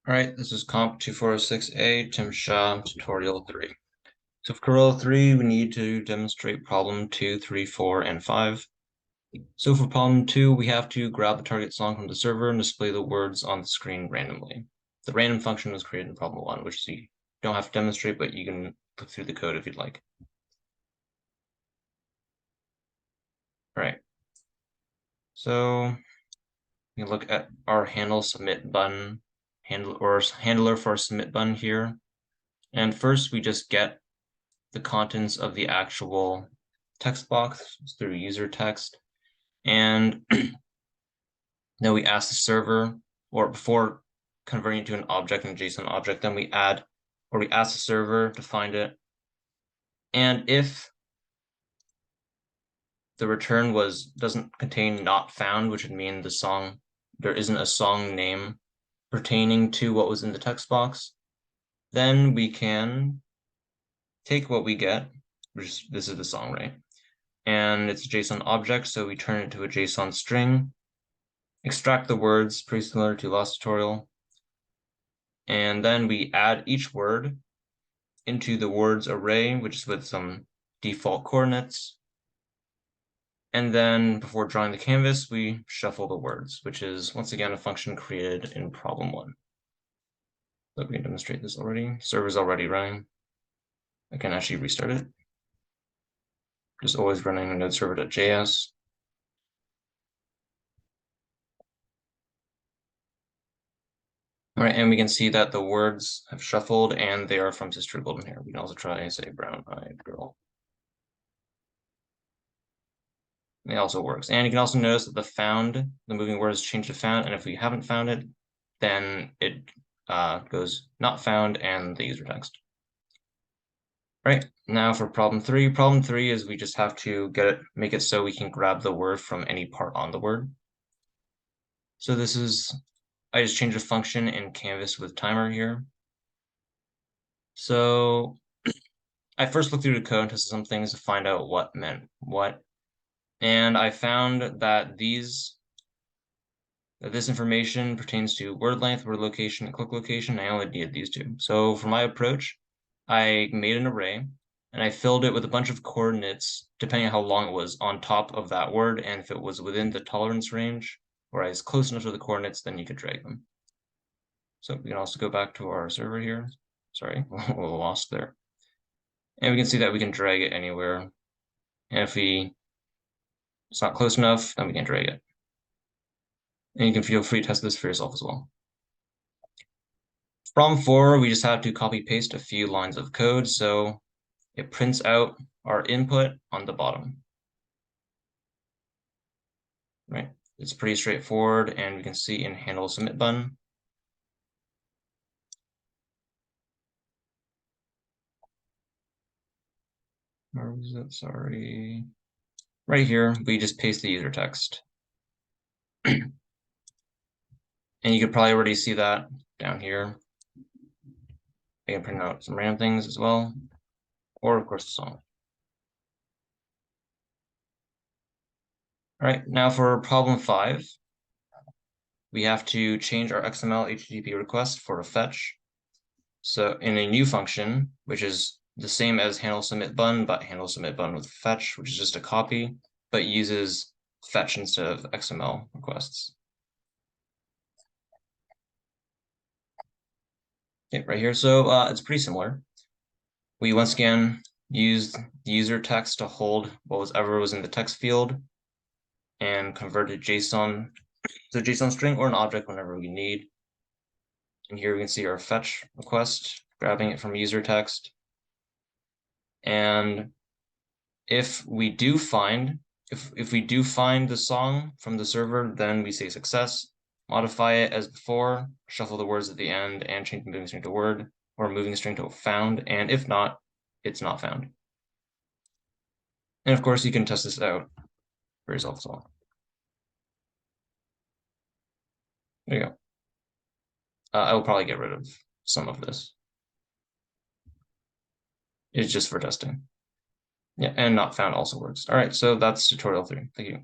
All right, this is COMP2406A, Tim Shaw, tutorial 3. So for tutorial 3, we need to demonstrate problem 2, 3, 4, and 5. So for problem 2, we have to grab the target song from the server and display the words on the screen randomly. The random function was created in problem 1, which you don't have to demonstrate, but you can look through the code if you'd like. All right. So we look at our handle submit button, handler for our submit button here. And first we just get the contents of the actual text box through user text. And then we ask the server, or before converting it to an object and JSON object, then we ask the server to find it. And if the return doesn't contain not found, which would mean there isn't a song name pertaining to what was in the text box, then we can take what we get, which this is the song, right? And it's a JSON object, so we turn it to a JSON string, extract the words, pretty similar to last tutorial, and then we add each word into the words array, which is with some default coordinates. And then before drawing the canvas, we shuffle the words, which is once again a function created in problem 1. Let me demonstrate this already. Server's already running. I can actually restart it. Just always running a node server.js. All right, and we can see that the words have shuffled and they are from Sister Golden Hair. We can also try and say brown-eyed girl. It also works. And you can also notice that the moving word has changed to found, and if we haven't found it, then it goes not found and the user text. Right, now for problem 3. Problem 3 is we just have to make it so we can grab the word from any part on the word. So I just changed a function in Canvas with timer here. So I first looked through the code and tested some things to find out what meant what. And I found that this information pertains to word length, word location, and click location. I only needed these two. So for my approach, I made an array and I filled it with a bunch of coordinates, depending on how long it was, on top of that word. And if it was within the tolerance range, or as close enough to the coordinates, then you could drag them. So we can also go back to our server here. Sorry, a little lost there. And we can see that we can drag it anywhere. And if it's not close enough, then we can drag it. And you can feel free to test this for yourself as well. From 4, we just have to copy paste a few lines of code. So it prints out our input on the bottom. Right? It's pretty straightforward, and we can see in handle submit button. Where was it? Sorry. Right here, we just paste the user text. And you could probably already see that down here. I can print out some random things as well, or of course the song. All right, now for problem 5, we have to change our XML HTTP request for a fetch. So in a new function, which is the same as handle submit button, but handle submit button with fetch, which is just a copy, but uses fetch instead of XML requests. Okay, right here. So it's pretty similar. We once again used the user text to hold whatever was in the text field and converted JSON to a JSON string or an object whenever we need. And here we can see our fetch request, grabbing it from user text. And if we do find the song from the server, then we say success, modify it as before, shuffle the words at the end, and change the moving string to word, or moving string to found. And if not, it's not found. And of course, you can test this out for yourself as well. There you go. I will probably get rid of some of this. It's just for testing. Yeah, and not found also works. All right, so that's tutorial 3. Thank you.